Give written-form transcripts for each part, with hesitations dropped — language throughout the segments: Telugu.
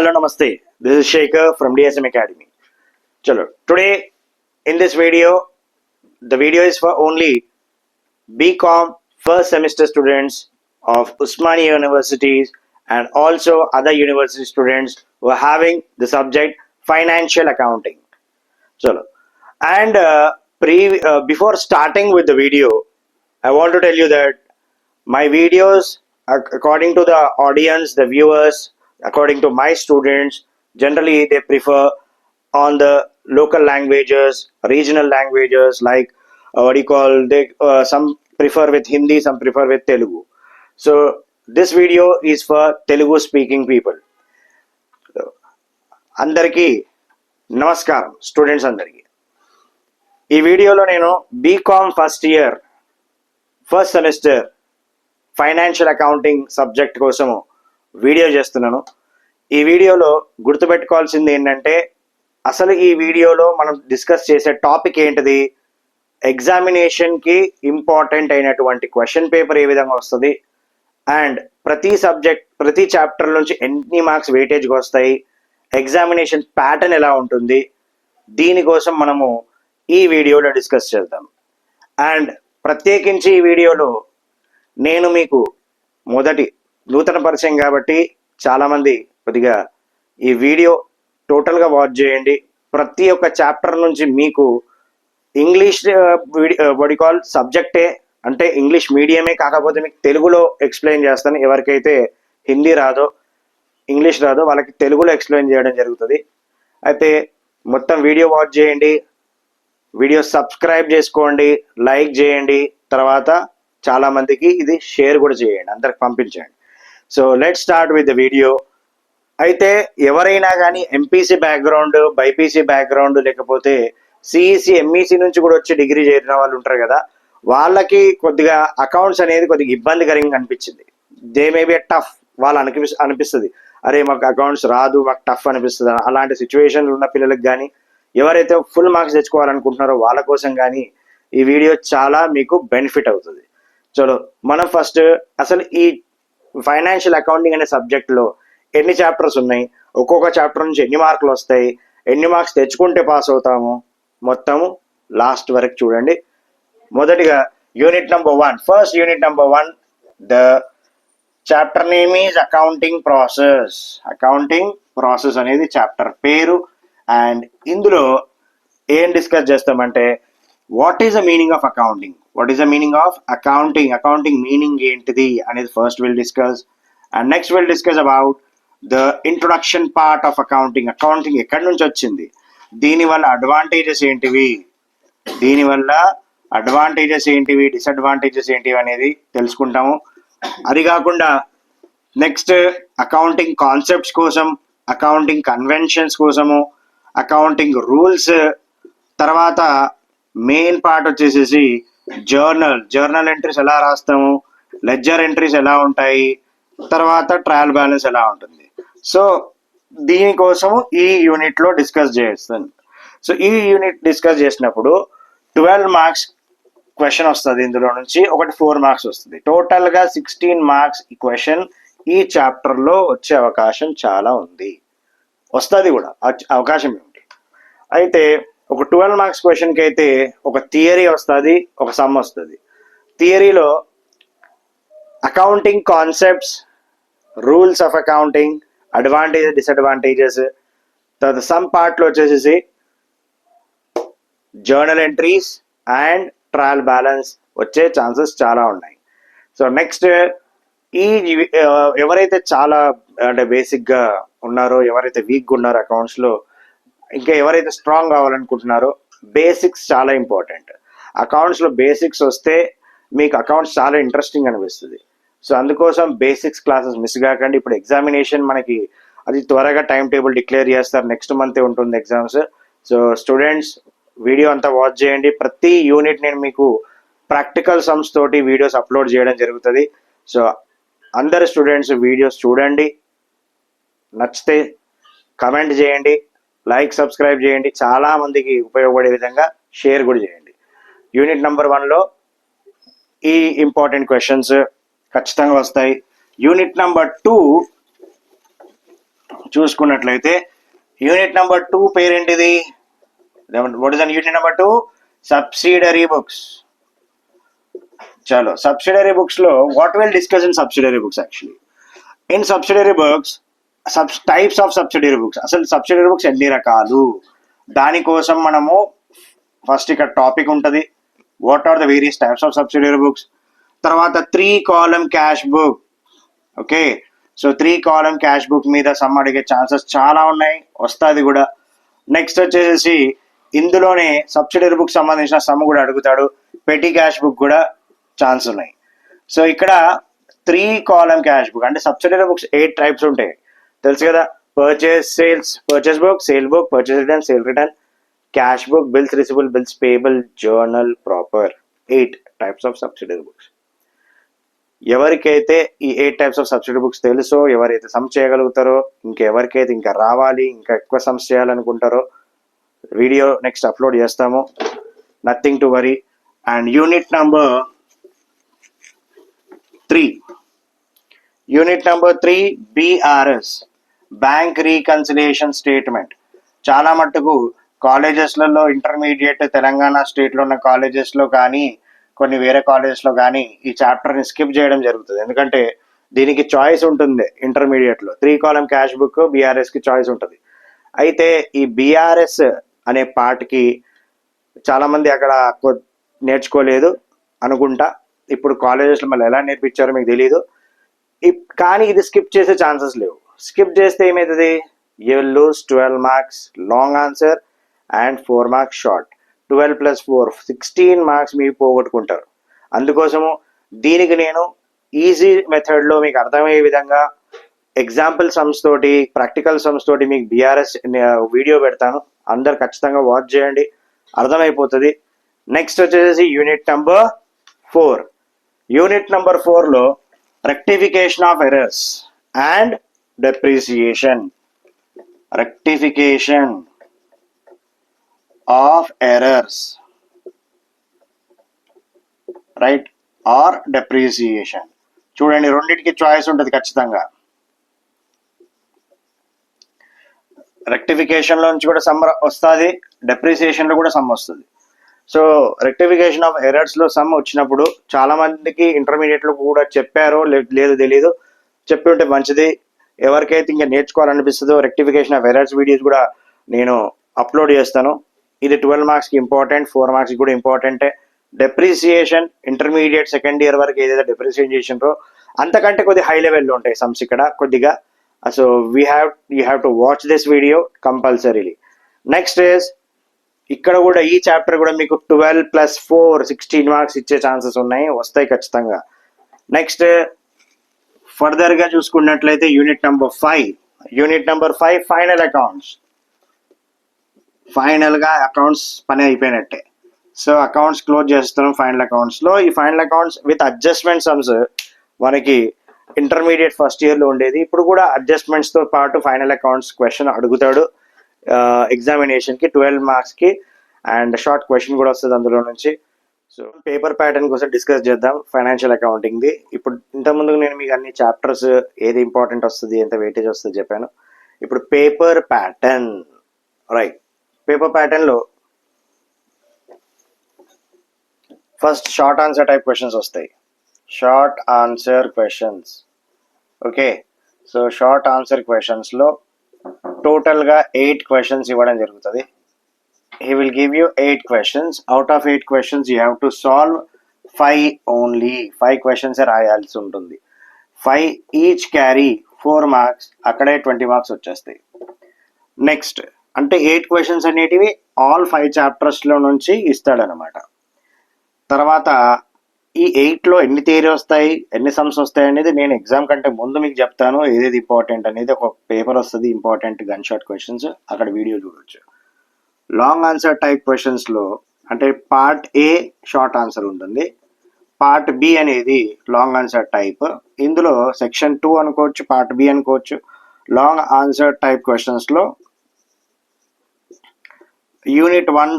Hello, namaste. This is Shekhar from DSM Academy. Chalo, today in this video, the video is for only BCom first semester students of Usmania universities and also other university students who are having the subject financial accounting. Chalo, and before starting with the video, I want to tell you that my videos, according to the audience, the viewers, according to my students, generally they prefer on the local languages, regional languages, like what do you call, they some prefer with Hindi, some prefer with Telugu. So this video is for Telugu speaking people. అందరికీ నమస్కారం స్టూడెంట్స్ అందరికీ. ఈ వీడియోలో నేను B Com first year first semester financial accounting subject కోసము వీడియో చేస్తున్నాను. ఈ వీడియోలో గుర్తుపెట్టుకోవాల్సింది ఏంటంటే, అసలు ఈ వీడియోలో మనం డిస్కస్ చేసే టాపిక్ ఏంటిది, ఎగ్జామినేషన్కి ఇంపార్టెంట్ అయినటువంటి క్వశ్చన్ పేపర్ ఏ విధంగా వస్తుంది, అండ్ ప్రతి సబ్జెక్ట్ ప్రతి చాప్టర్ నుంచి ఎన్ని మార్క్స్ వెయిటేజ్గా వస్తాయి, ఎగ్జామినేషన్ ప్యాటర్న్ ఎలా ఉంటుంది, దీనికోసం మనము ఈ వీడియోలో డిస్కస్ చేద్దాం. అండ్ ప్రత్యేకించి ఈ వీడియోలో నేను మీకు మొదటి నూతన పరిచయం కాబట్టి చాలామంది కొద్దిగా ఈ వీడియో టోటల్గా వాచ్ చేయండి. ప్రతి ఒక్క చాప్టర్ నుంచి మీకు ఇంగ్లీష్ కాల్ సబ్జెక్టే, అంటే ఇంగ్లీష్ మీడియమే, కాకపోతే మీకు తెలుగులో ఎక్స్ప్లెయిన్ చేస్తాను. ఎవరికైతే హిందీ రాదో, ఇంగ్లీష్ రాదో వాళ్ళకి తెలుగులో ఎక్స్ప్లెయిన్ చేయడం జరుగుతుంది. అయితే మొత్తం వీడియో వాచ్ చేయండి, వీడియో సబ్స్క్రైబ్ చేసుకోండి, లైక్ చేయండి, తర్వాత చాలా మందికి ఇది షేర్ కూడా చేయండి, అందరికి పంపించండి. So let start with the video. అయితే ఎవరైనా కానీ ఎంపీసీ బ్యాక్గ్రౌండ్, బైపీసీ బ్యాక్గ్రౌండ్, లేకపోతే సిఈసి ఎంఈసి నుంచి కూడా వచ్చి డిగ్రీ చేరిన వాళ్ళు ఉంటారు కదా, వాళ్ళకి కొద్దిగా అకౌంట్స్ అనేది కొద్దిగా ఇబ్బందికరంగా అనిపించింది. దే మే బి టఫ్, వాళ్ళు అనిపిస్తుంది, అరే మాకు అకౌంట్స్ రాదు, మాకు టఫ్ అనిపిస్తుంది. అలాంటి సిచ్యువేషన్లు ఉన్న పిల్లలకు కానీ, ఎవరైతే ఫుల్ మార్క్స్ తెచ్చుకోవాలనుకుంటున్నారో వాళ్ళ కోసం కానీ ఈ వీడియో చాలా మీకు బెనిఫిట్ అవుతుంది. చలో మనం ఫస్ట్ అసలు ఈ ఫైనాన్షియల్ అకౌంటింగ్ అనే సబ్జెక్ట్లో ఎన్ని చాప్టర్స్ ఉన్నాయి, ఒక్కొక్క చాప్టర్ నుంచి ఎన్ని మార్కులు వస్తాయి, ఎన్ని మార్క్స్ తెచ్చుకుంటే పాస్ అవుతాము, మొత్తము లాస్ట్ వరకు చూడండి. మొదటిగా unit number 1, first unit number 1, the chapter name is accounting process. Accounting process అనేది చాప్టర్ పేరు. అండ్ ఇందులో ఏం డిస్కస్ చేస్తామంటే, what is the meaning of accounting, what is the meaning of accounting, accounting meaning ఏంటిది అనేది first will discuss. And next will discuss about the introduction part of accounting. Accounting ఎక్కడి నుంచి వచ్చింది, దీనివల్ల అడ్వాంటేజెస్ ఏంటివి, డిసడ్వాంటేజెస్ ఏంటివి అనేది తెలుసుకుంటాము. అది కాకుండా నెక్స్ట్ అకౌంటింగ్ కాన్సెప్ట్స్ కోసం, అకౌంటింగ్ కన్వెన్షన్స్ కోసము, అకౌంటింగ్ రూల్స్, తర్వాత మెయిన్ పార్ట్ వచ్చేసేసి జర్నల్ ఎంట్రీస్ ఎలా రాస్తాము, లెడ్జర్ ఎంట్రీస్ ఎలా ఉంటాయి, తర్వాత ట్రయల్ బ్యాలెన్స్ ఎలా ఉంటుంది. సో దీనికోసము ఈ యూనిట్లో డిస్కస్ చేస్తాను. సో ఈ యూనిట్ డిస్కస్ చేసినప్పుడు 12 మార్క్స్ క్వశ్చన్ వస్తుంది, ఇందులో నుంచి ఒకటి 4 మార్క్స్ వస్తుంది. టోటల్గా 16 మార్క్స్ ఈ క్వశ్చన్ ఈ చాప్టర్లో వచ్చే అవకాశం చాలా ఉంది, వస్తుంది కూడా అవకాశం ఏమిటి. అయితే ఒక 12 మార్క్స్ క్వశ్చన్కి అయితే ఒక థియరీ వస్తుంది, ఒక సమ్ వస్తుంది. థియరీలో accounting concepts, rules of accounting, advantages, disadvantages, తర్వాత సమ్ పార్ట్లో వచ్చేసేసి journal entries and trial balance వచ్చే ఛాన్సెస్ చాలా ఉన్నాయి. సో నెక్స్ట్ ఈ ఎవరైతే చాలా అంటే బేసిక్గా ఉన్నారో, ఎవరైతే వీక్గా ఉన్నారో అకౌంట్స్లో, ఇంకా ఎవరైతే స్ట్రాంగ్ కావాలనుకుంటున్నారో, బేసిక్స్ చాలా ఇంపార్టెంట్. అకౌంట్స్లో బేసిక్స్ వస్తే మీకు అకౌంట్స్ చాలా ఇంట్రెస్టింగ్ అనిపిస్తుంది. సో అందుకోసం బేసిక్స్ క్లాసెస్ మిస్ కాకండి. ఇప్పుడు ఎగ్జామినేషన్ మనకి అది త్వరగా టైం టేబుల్ డిక్లేర్ చేస్తారు, నెక్స్ట్ మంతే ఉంటుంది ఎగ్జామ్స్. సో స్టూడెంట్స్ వీడియో అంతా వాచ్ చేయండి. ప్రతి యూనిట్ నేను మీకు ప్రాక్టికల్ సమ్స్ తోటి వీడియోస్ అప్లోడ్ చేయడం జరుగుతుంది. సో అందరు స్టూడెంట్స్ వీడియోస్ చూడండి, నచ్చితే కమెంట్ చేయండి, లైక్ సబ్స్క్రైబ్ చేయండి, చాలా మందికి ఉపయోగపడే విధంగా షేర్ కూడా చేయండి. యూనిట్ నెంబర్ 1లో ఈ ఇంపార్టెంట్ క్వశ్చన్స్ ఖచ్చితంగా వస్తాయి. యూనిట్ నెంబర్ 2 చూసుకున్నట్లయితే యూనిట్ నెంబర్ 2 పేరేంటిది? What is unit number 2? Subsidiary books. చలో, సబ్సిడరీ బుక్స్ లో what will discuss in subsidiary books? Actually in subsidiary books types of subsidiary books, అసలు సబ్సిడరీ బుక్స్ ఎన్ని రకాలు, దానికోసం మనము ఫస్ట్ ఇక్కడ టాపిక్ ఉంటుంది, what are the various types of subsidiary books. తర్వాత 3 column cash book. Okay, so 3 column cash book మీద సమ్ అడిగే ఛాన్సెస్ చాలా ఉన్నాయి, వస్తుంది కూడా. నెక్స్ట్ వచ్చేసి ఇందులోనే సబ్సిడరీ బుక్ సంబంధించిన సమ్ కూడా అడుగుతాడు, పెటీ క్యాష్ బుక్ కూడా ఛాన్స్ ఉన్నాయి. సో ఇక్కడ 3 కాలమ్ క్యాష్ బుక్ అంటే సబ్సిడరీ బుక్స్ 8 టైప్స్ ఉంటాయి, తెలుసు కదా. Purchase book, sale book, purchase return, sale return, cash book, bills receivable, bills payable, journal, proper. 8 types of subsidiary books. ఎవరికైతే ఈ 8 టైప్స్ ఆఫ్ సబ్సిడరీ బుక్స్ తెలుసో, ఎవరైతే సమ్ చేయగలుగుతారో, ఇంకెవరికైతే ఇంకా రావాలి, ఇంకా ఎక్కువ సమ్స్ చేయాలనుకుంటారో, వీడియో నెక్స్ట్ అప్లోడ్ చేస్తాము, nothing to worry. And unit number 3 BRS, bank reconciliation statement. చాలా మట్టుకు కాలేజెస్లలో, ఇంటర్మీడియట్ తెలంగాణ స్టేట్లో ఉన్న కాలేజెస్లో కానీ, కొన్ని వేరే కాలేజెస్లో కానీ ఈ చాప్టర్ని స్కిప్ చేయడం జరుగుతుంది. ఎందుకంటే దీనికి చాయిస్ ఉంటుంది ఇంటర్మీడియట్లో. 3 కాలమ్ క్యాష్ బుక్ బీఆర్ఎస్కి చాయిస్ ఉంటుంది. అయితే ఈ బీఆర్ఎస్ అనే పార్ట్కి చాలామంది అక్కడ నేర్చుకోలేదు అనుకుంటా. ఇప్పుడు కాలేజెస్లో మళ్ళీ ఎలా నేర్పించారో మీకు తెలియదు, కానీ ఇది స్కిప్ చేసే ఛాన్సెస్ లేవు. స్కిప్ చేస్తే ఏమవుతుంది? You will lose 12 marks long answer and 4 marks short. 12 + 4 16 marks మీరు పోగొట్టుకుంటారు. అందుకోసము దీనికి నేను ఈజీ మెథడ్లో మీకు అర్థమయ్యే విధంగా ఎగ్జాంపుల్ సమ్స్ తోటి, ప్రాక్టికల్ సమ్స్ తోటి మీకు బీఆర్ఎస్ వీడియో పెడతాను, అందరు ఖచ్చితంగా వాచ్ చేయండి, అర్థమైపోతుంది. నెక్స్ట్ వచ్చేసి యూనిట్ నెంబర్ 4. యూనిట్ నెంబర్ 4లో rectification of errors and depreciation. Rectification of errors, right, or depreciation. చూడండి, రెండింటికి చాయిస్ ఉంటుంది ఖచ్చితంగా. రెక్టిఫికేషన్లో నుంచి కూడా సమ్ వస్తుంది, డెప్రిసియేషన్లో కూడా సమ్ వస్తుంది. సో రెక్టిఫికేషన్ ఆఫ్ ఎర్రర్స్లో సమ్ వచ్చినప్పుడు చాలా మందికి ఇంటర్మీడియట్లో కూడా చెప్పారో లేదు తెలియదు, చెప్పి ఉంటే మంచిది. ఎవరికైతే ఇంకా నేర్చుకోవాలనిపిస్తుందో రెక్టిఫికేషన్ ఆఫ్ ఎర్రర్స్ వీడియోస్ కూడా నేను అప్లోడ్ చేస్తాను. ఇది 12 మార్క్స్కి ఇంపార్టెంట్, 4 మార్క్స్కి కూడా ఇంపార్టెంటే. డెప్రిసియేషన్ ఇంటర్మీడియట్ సెకండ్ ఇయర్ వరకు ఏదైతే డెప్రిసియేషన్ చేసినారో అంతకంటే కొద్దిగా హై లెవెల్లో ఉంటాయి సమ్స్ ఇక్కడ కొద్దిగా. So you have to watch this video compulsorily. Next is ఇక్కడ కూడా ఈ చాప్టర్ కూడా మీకు 12 + 4 16 మార్క్స్ ఇచ్చే ఛాన్సెస్ ఉన్నాయి, వస్తాయి ఖచ్చితంగా. నెక్స్ట్ ఫర్దర్గా చూసుకున్నట్లయితే యూనిట్ నెంబర్ 5 ఫైనల్ అకౌంట్స్. ఫైనల్గా అకౌంట్స్ పని అయిపోయినట్టే. సో అకౌంట్స్ క్లోజ్ చేస్తున్నాం ఫైనల్ అకౌంట్స్లో. ఈ final accounts with adjustment sums మనకి ఇంటర్మీడియట్ ఫస్ట్ ఇయర్లో ఉండేది, ఇప్పుడు కూడా అడ్జస్ట్మెంట్స్తో పాటు ఫైనల్ అకౌంట్స్ క్వశ్చన్ అడుగుతాడు ఎగ్జామినేషన్కి 12 మార్క్స్కి, అండ్ షార్ట్ క్వశ్చన్ కూడా వస్తుంది అందులో నుంచి. సో పేపర్ ప్యాటర్న్ కోసం డిస్కస్ చేద్దాం ఫైనాన్షియల్ అకౌంటింగ్ది. ఇప్పుడు ఇంతకుముందు నేను మీకు అన్ని చాప్టర్స్ ఏది ఇంపార్టెంట్ వస్తుంది, ఎంత వెయిటేజ్ వస్తుంది చెప్పాను. ఇప్పుడు పేపర్ ప్యాటర్న్, రైట్. పేపర్ ప్యాటర్న్లో first short answer type questions వస్తాయి, short answer questions. Okay, so short answer క్వశ్చన్స్లో టోటల్గా 8 క్వశ్చన్స్ ఇవ్వడం జరుగుతుంది. He will give you 8 questions. Out of 8 questions you have to solve 5 only. 5 questions రాయాల్సి ఉంటుంది. 5 ఈచ్ క్యారీ 4 మార్క్స్, అక్కడే 20 మార్క్స్ వచ్చేస్తాయి. నెక్స్ట్ అంటే 8 క్వశ్చన్స్ అనేటివి ఆల్ 5 చాప్టర్స్లో నుంచి ఇస్తాడనమాట. తర్వాత ఈ 8లో ఎన్ని థియరీ వస్తాయి, ఎన్ని సమ్స్ వస్తాయి అనేది నేను ఎగ్జామ్ కంటే ముందు మీకు చెప్తాను. ఏదేది ఇంపార్టెంట్ అనేది ఒక పేపర్ వస్తుంది, ఇంపార్టెంట్ గన్ షాట్ క్వశ్చన్స్, అక్కడ వీడియో చూడవచ్చు. లాంగ్ ఆన్సర్ టైప్ క్వశ్చన్స్లో అంటే పార్ట్ ఏ షార్ట్ ఆన్సర్ ఉంటుంది, పార్ట్ బి అనేది లాంగ్ ఆన్సర్ టైప్. ఇందులో సెక్షన్ 2 అనుకోవచ్చు, పార్ట్ బి అనుకోవచ్చు. లాంగ్ ఆన్సర్ టైప్ క్వశ్చన్స్లో యూనిట్ 1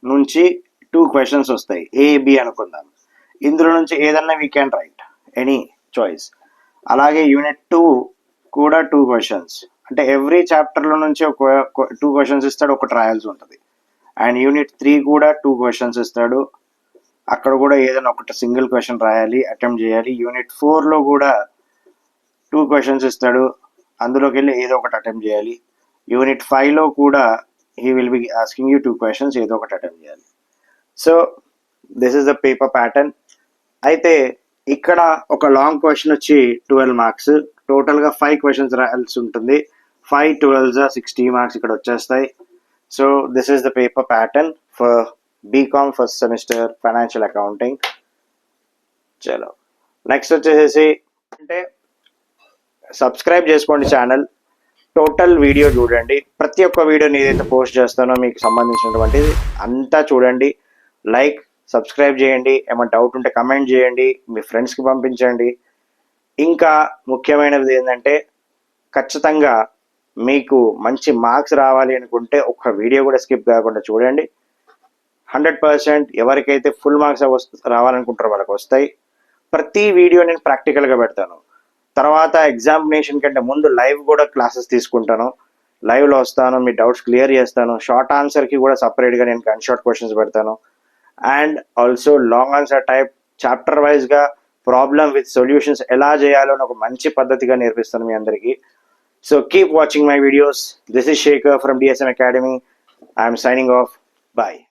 నుంచి 2 క్వశ్చన్స్ వస్తాయి, ఏబి అనుకుందాం. ఇందులో నుంచి ఏదన్నా we can write any choice. అలాగే యూనిట్ 2 కూడా 2 క్వశ్చన్స్, అంటే ఎవ్రీ చాప్టర్లో నుంచి ఒక 2 క్వశ్చన్స్ ఇస్తాడు, ఒకటి రాయాల్సి ఉంటుంది. అండ్ యూనిట్ 3 కూడా 2 క్వశ్చన్స్ ఇస్తాడు, అక్కడ కూడా ఏదైనా ఒకటి సింగిల్ క్వశ్చన్ రాయాలి, అటెంప్ట్ చేయాలి. యూనిట్ 4లో కూడా 2 క్వశ్చన్స్ ఇస్తాడు, అందులోకి వెళ్ళి ఏదో ఒకటి అటెంప్ట్ చేయాలి. యూనిట్ 5లో కూడా he will be asking you 2 questions, ఏదో ఒకటి అటెంప్ట్ చేయాలి. So this is the paper pattern. అయితే ఇక్కడ ఒక లాంగ్ క్వశ్చన్ వచ్చి 12 మార్క్స్, టోటల్గా 5 క్వశ్చన్స్ రాయాల్సి ఉంటుంది. 5 12 60 మార్క్స్ ఇక్కడ వచ్చేస్తాయి. So this is the paper pattern for B Com first semester financial accounting. చలో నెక్స్ట్ వచ్చేసేసి అంటే సబ్స్క్రైబ్ చేసుకోండి ఛానల్, టోటల్ వీడియో చూడండి. ప్రతి ఒక్క వీడియోని ఏదైతే పోస్ట్ చేస్తానో మీకు సంబంధించినటువంటిది అంతా చూడండి. లైక్ సబ్స్క్రైబ్ చేయండి, ఏమైనా డౌట్ ఉంటే కమెంట్ చేయండి, మీ ఫ్రెండ్స్కి పంపించండి. ఇంకా ముఖ్యమైనది ఏంటంటే ఖచ్చితంగా మీకు మంచి మార్క్స్ రావాలి అనుకుంటే ఒక్క వీడియో కూడా స్కిప్ కాకుండా చూడండి. 100% ఎవరికైతే ఫుల్ మార్క్స్ రావాలనుకుంటారో వాళ్ళకి వస్తాయి. ప్రతి వీడియో నేను ప్రాక్టికల్గా పెడతాను. తర్వాత ఎగ్జామినేషన్ కంటే ముందు లైవ్ కూడా క్లాసెస్ తీసుకుంటాను, లైవ్లో వస్తాను, మీ డౌట్స్ క్లియర్ చేస్తాను. షార్ట్ ఆన్సర్కి కూడా సపరేట్గా నేను గన్ షార్ట్ క్వశ్చన్స్ పెడతాను. And also long answer type chapter వైజ్గా ప్రాబ్లమ్ విత్ సొల్యూషన్స్ ఎలా చేయాలో ఒక మంచి పద్ధతిగా నేర్పిస్తాను మీ అందరికీ. So keep watching my videos. This is Shekhar from DSM Academy. I'm signing off. Bye.